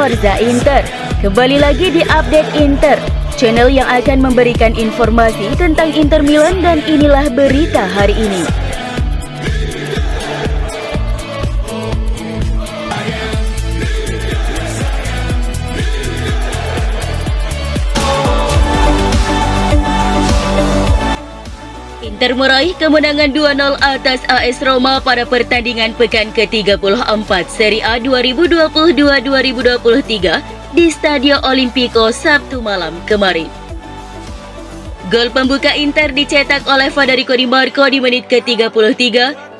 Forza Inter. Kembali lagi di Update Inter, channel yang akan memberikan informasi tentang Inter Milan, dan inilah berita hari ini. Inter meraih kemenangan 2-0 atas AS Roma pada pertandingan pekan ke-34 Serie A 2022-2023 di Stadio Olimpico Sabtu malam kemarin. Gol pembuka Inter dicetak oleh Federico Di Marco di menit ke-33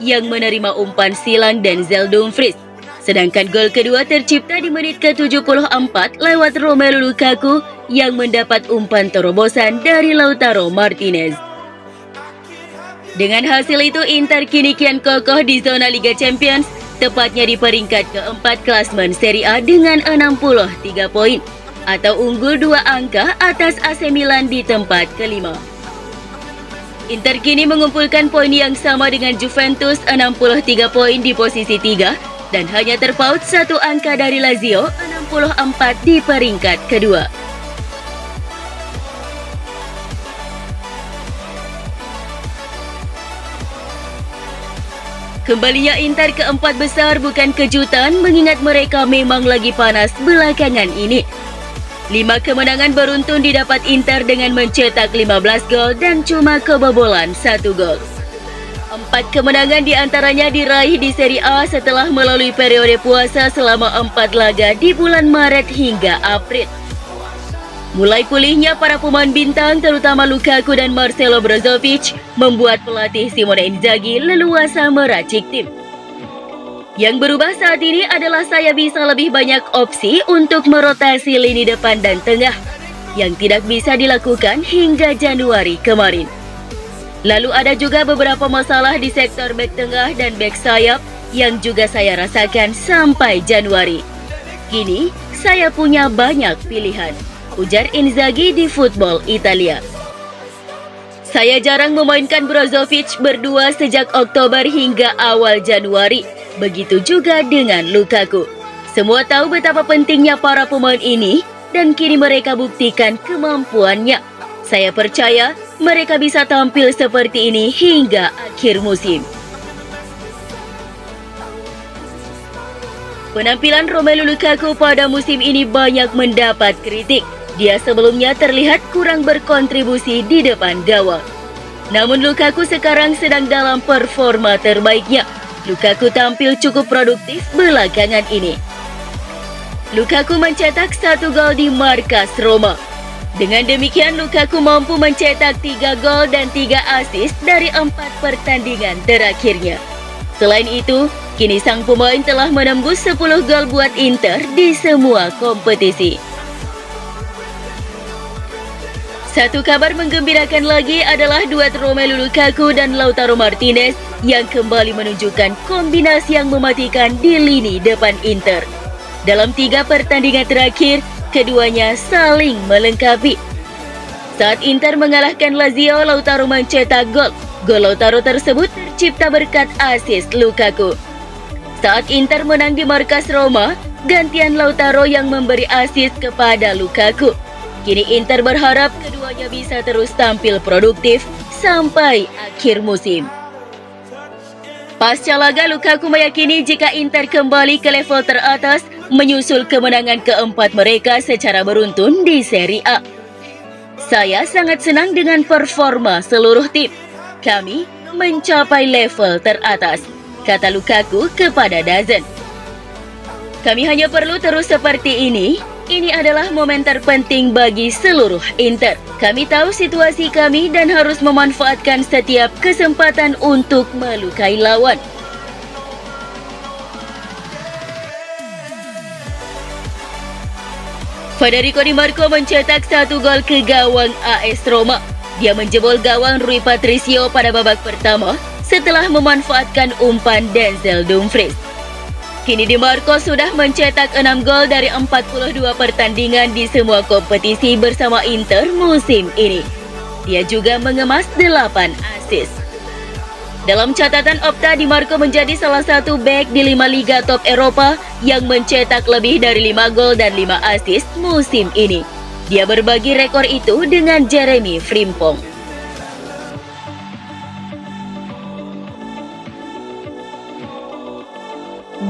yang menerima umpan silang Denzel Dumfries. Sedangkan gol kedua tercipta di menit ke-74 lewat Romelu Lukaku yang mendapat umpan terobosan dari Lautaro Martinez. Dengan hasil itu, Inter kini kian kokoh di zona Liga Champions, tepatnya di peringkat keempat klasmen Serie A dengan 63 poin, atau unggul 2 angka atas AC Milan di tempat kelima. Inter kini mengumpulkan poin yang sama dengan Juventus 63 poin di posisi 3, dan hanya terpaut 1 angka dari Lazio 64 di peringkat kedua. Kembalinya Inter ke 4 besar bukan kejutan, mengingat mereka memang lagi panas belakangan ini. 5 kemenangan beruntun didapat Inter dengan mencetak 15 gol dan cuma kebobolan 1 gol. 4 kemenangan diantaranya diraih di Serie A setelah melalui periode puasa selama 4 laga di bulan Maret hingga April. Mulai pulihnya para pemain bintang terutama Lukaku dan Marcelo Brozovic membuat pelatih Simone Inzaghi leluasa meracik tim. Yang berubah saat ini adalah saya bisa lebih banyak opsi untuk merotasi lini depan dan tengah yang tidak bisa dilakukan hingga Januari kemarin. Lalu ada juga beberapa masalah di sektor bek tengah dan bek sayap yang juga saya rasakan sampai Januari. Kini saya punya banyak pilihan, ujar Inzaghi di Football Italia. Saya jarang memainkan Brozovic berdua sejak Oktober hingga awal Januari. Begitu juga dengan Lukaku. Semua tahu betapa pentingnya para pemain ini dan kini mereka buktikan kemampuannya. Saya percaya mereka bisa tampil seperti ini hingga akhir musim. Penampilan Romelu Lukaku pada musim ini banyak mendapat kritik. Dia sebelumnya terlihat kurang berkontribusi di depan gawang. Namun Lukaku sekarang sedang dalam performa terbaiknya. Lukaku tampil cukup produktif belakangan ini. Lukaku mencetak 1 gol di markas Roma. Dengan demikian Lukaku mampu mencetak 3 gol dan 3 assist dari 4 pertandingan terakhirnya. Selain itu, kini sang pemain telah menembus 10 gol buat Inter di semua kompetisi. Satu kabar menggembirakan lagi adalah duet Romelu Lukaku dan Lautaro Martinez yang kembali menunjukkan kombinasi yang mematikan di lini depan Inter. Dalam 3 pertandingan terakhir, keduanya saling melengkapi. Saat Inter mengalahkan Lazio, Lautaro mencetak gol. Gol Lautaro tersebut tercipta berkat assist Lukaku. Saat Inter menang di markas Roma, gantian Lautaro yang memberi assist kepada Lukaku. Kini Inter berharap keduanya bisa terus tampil produktif sampai akhir musim. Pasca laga, Lukaku meyakini jika Inter kembali ke level teratas menyusul kemenangan keempat mereka secara beruntun di Serie A. Saya sangat senang dengan performa seluruh tim. Kami mencapai level teratas, kata Lukaku kepada DAZN. Kami hanya perlu terus seperti ini. Ini adalah momen terpenting bagi seluruh Inter. Kami tahu situasi kami dan harus memanfaatkan setiap kesempatan untuk melukai lawan. Federico Di Marco mencetak 1 gol ke gawang AS Roma. Dia menjebol gawang Rui Patricio pada babak pertama setelah memanfaatkan umpan Denzel Dumfries. Kini Di Marco sudah mencetak 6 gol dari 42 pertandingan di semua kompetisi bersama Inter musim ini. Dia juga mengemas 8 assist. Dalam catatan Opta, Di Marco menjadi salah satu bek di 5 liga top Eropa yang mencetak lebih dari 5 gol dan 5 assist musim ini. Dia berbagi rekor itu dengan Jeremy Frimpong.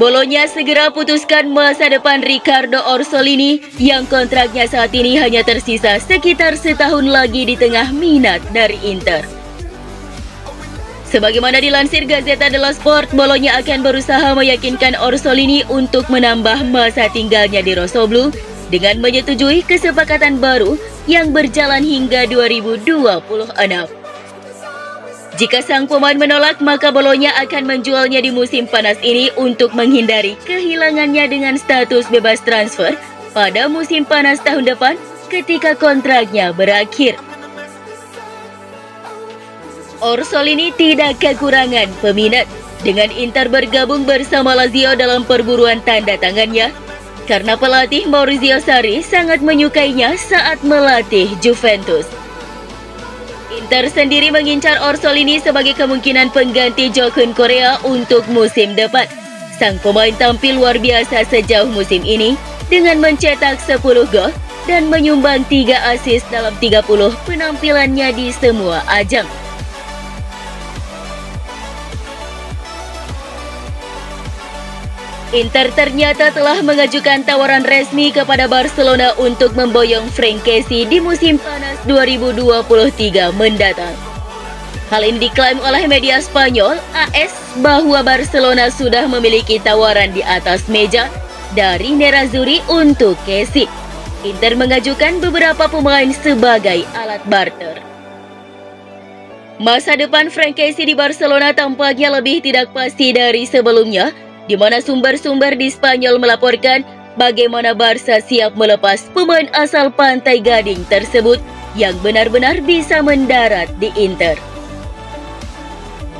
Bolonya segera putuskan masa depan Riccardo Orsolini yang kontraknya saat ini hanya tersisa sekitar setahun lagi di tengah minat dari Inter. Sebagaimana dilansir Gazzetta dello Sport, Bolonya akan berusaha meyakinkan Orsolini untuk menambah masa tinggalnya di Rossoblu dengan menyetujui kesepakatan baru yang berjalan hingga 2026. Jika sang pemain menolak, maka Bolonya akan menjualnya di musim panas ini untuk menghindari kehilangannya dengan status bebas transfer pada musim panas tahun depan ketika kontraknya berakhir. Orsolini tidak kekurangan peminat dengan Inter bergabung bersama Lazio dalam perburuan tanda tangannya karena pelatih Maurizio Sarri sangat menyukainya saat melatih Juventus. Inter sendiri mengincar Orsolini sebagai kemungkinan pengganti Jokun Korea untuk musim depan. Sang pemain tampil luar biasa sejauh musim ini dengan mencetak 10 gol dan menyumbang 3 assist dalam 30 penampilannya di semua ajang. Inter ternyata telah mengajukan tawaran resmi kepada Barcelona untuk memboyong Franck Kessie di musim panas 2023 mendatang. Hal ini diklaim oleh media Spanyol AS bahwa Barcelona sudah memiliki tawaran di atas meja dari Nerazzurri untuk Kessie. Inter mengajukan beberapa pemain sebagai alat barter. Masa depan Franck Kessie di Barcelona tampaknya lebih tidak pasti dari sebelumnya, di mana sumber-sumber di Spanyol melaporkan bagaimana Barca siap melepas pemain asal Pantai Gading tersebut yang benar-benar bisa mendarat di Inter.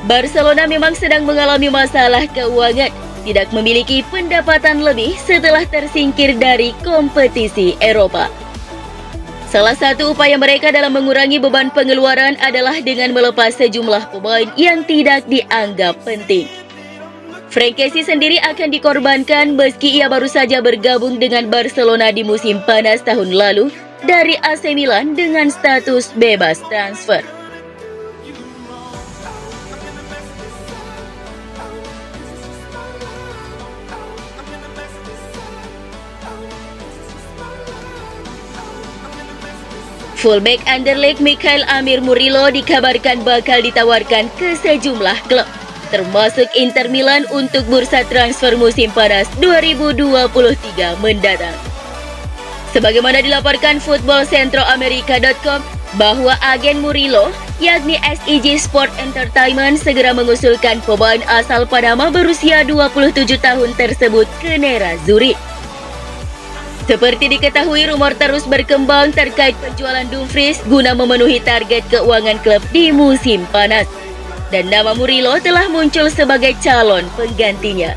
Barcelona memang sedang mengalami masalah keuangan, tidak memiliki pendapatan lebih setelah tersingkir dari kompetisi Eropa. Salah satu upaya mereka dalam mengurangi beban pengeluaran adalah dengan melepas sejumlah pemain yang tidak dianggap penting. Franck Kessie sendiri akan dikorbankan meski ia baru saja bergabung dengan Barcelona di musim panas tahun lalu dari AC Milan dengan status bebas transfer. Fullback Anderlecht Mikael Amir Murillo dikabarkan bakal ditawarkan ke sejumlah klub, termasuk Inter Milan untuk bursa transfer musim panas 2023 mendatang. Sebagaimana dilaporkan footballcentroamerica.com bahwa agen Murillo, yakni SIG Sport Entertainment, segera mengusulkan pemain asal Panama berusia 27 tahun tersebut ke Nerazzurri. Seperti diketahui, rumor terus berkembang terkait penjualan Dumfries guna memenuhi target keuangan klub di musim panas. Dan nama Murillo telah muncul sebagai calon penggantinya.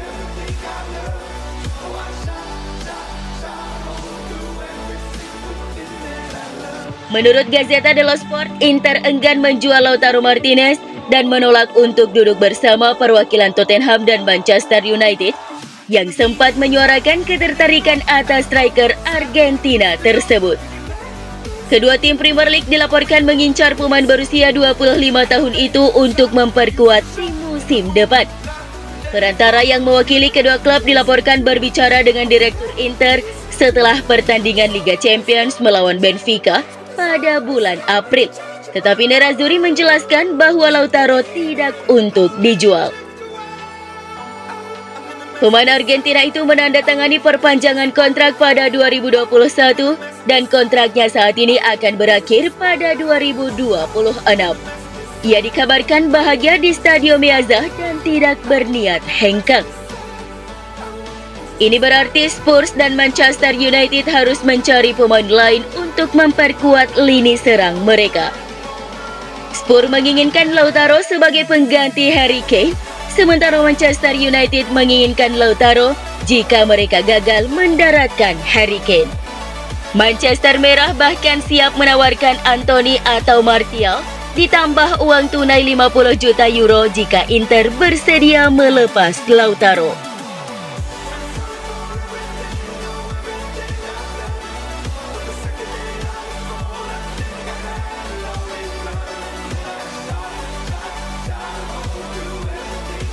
Menurut Gazzetta dello Sport, Inter enggan menjual Lautaro Martinez dan menolak untuk duduk bersama perwakilan Tottenham dan Manchester United yang sempat menyuarakan ketertarikan atas striker Argentina tersebut. Kedua tim Premier League dilaporkan mengincar pemain berusia 25 tahun itu untuk memperkuat tim musim depan. Perantara yang mewakili kedua klub dilaporkan berbicara dengan direktur Inter setelah pertandingan Liga Champions melawan Benfica pada bulan April. Tetapi Nerazzurri menjelaskan bahwa Lautaro tidak untuk dijual. Pemain Argentina itu menandatangani perpanjangan kontrak pada 2021 dan kontraknya saat ini akan berakhir pada 2026. Ia dikabarkan bahagia di Stadio Meazza dan tidak berniat hengkang. Ini berarti Spurs dan Manchester United harus mencari pemain lain untuk memperkuat lini serang mereka. Spurs menginginkan Lautaro sebagai pengganti Harry Kane, sementara Manchester United menginginkan Lautaro jika mereka gagal mendaratkan Harry Kane. Manchester Merah bahkan siap menawarkan Anthony atau Martial ditambah uang tunai 50 juta euro jika Inter bersedia melepas Lautaro.